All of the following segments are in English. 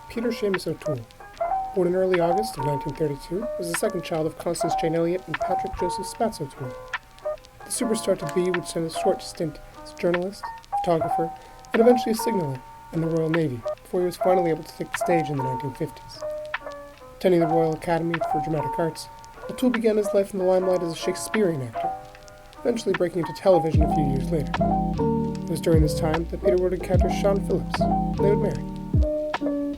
Peter Seamus O'Toole, born in early August of 1932, was the second child of Constance Jane Elliott and Patrick Joseph Spatz O'Toole. The superstar to be would spend a short stint as a journalist, photographer, and eventually a signaller in the Royal Navy before he was finally able to take the stage in the 1950s. Attending the Royal Academy for Dramatic Arts, O'Toole began his life in the limelight as a Shakespearean actor, eventually breaking into television a few years later. It was during this time that Peter would encounter Siân Phillips, and they would marry.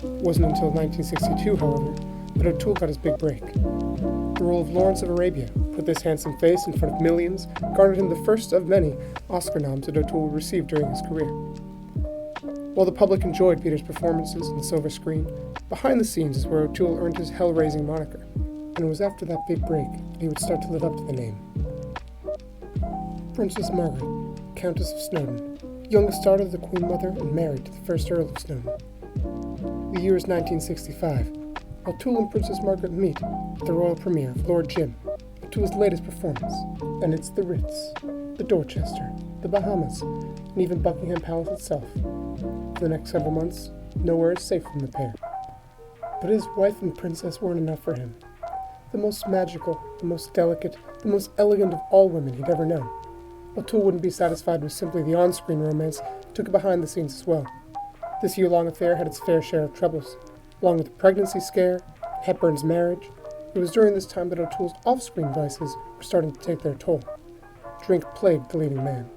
It wasn't until 1962, however, that O'Toole got his big break. The role of Lawrence of Arabia put this handsome face in front of millions, garnered him the first of many Oscar noms that O'Toole would receive during his career. While the public enjoyed Peter's performances on the silver screen, behind the scenes is where O'Toole earned his hell-raising moniker, and it was after that big break that he would start to live up to the name. Princess Margaret, Countess of Snowdon, youngest daughter of the Queen Mother and married to the first Earl of Snowdon. The year is 1965. O'Toole and Princess Margaret meet at the royal premiere of Lord Jim, O'Toole's latest performance, and it's the Ritz, the Dorchester, the Bahamas, and even Buckingham Palace itself. For the next several months, nowhere is safe from the pair. But his wife and princess weren't enough for him. The most magical, the most delicate, the most elegant of all women he'd ever known. O'Toole wouldn't be satisfied with simply the on-screen romance, took it behind the scenes as well. This year-long affair had its fair share of troubles. Along with the pregnancy scare, Hepburn's marriage, it was during this time that O'Toole's off-screen vices were starting to take their toll. Drink plagued the leading man.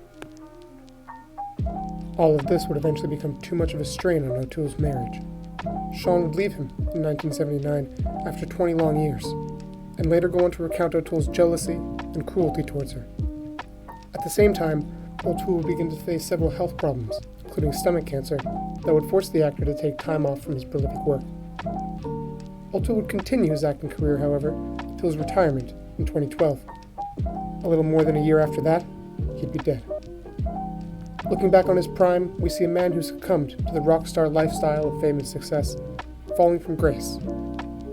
All of this would eventually become too much of a strain on O'Toole's marriage. Siân would leave him in 1979 after 20 long years, and later go on to recount O'Toole's jealousy and cruelty towards her. At the same time, O'Toole would begin to face several health problems, including stomach cancer, that would force the actor to take time off from his prolific work. O'Toole would continue his acting career, however, until his retirement in 2012. A little more than a year after that, he'd be dead. Looking back on his prime, we see a man who succumbed to the rock star lifestyle of fame and success, falling from grace.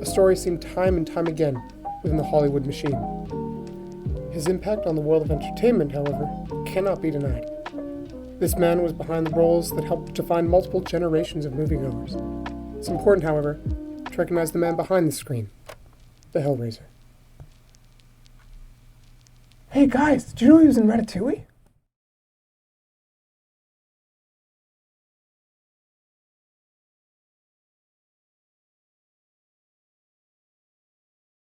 A story seen time and time again within the Hollywood machine. His impact on the world of entertainment, however, cannot be denied. This man was behind the roles that helped define multiple generations of moviegoers. It's important, however, to recognize the man behind the screen, the Hellraiser. Hey guys, did you know he was in Ratatouille?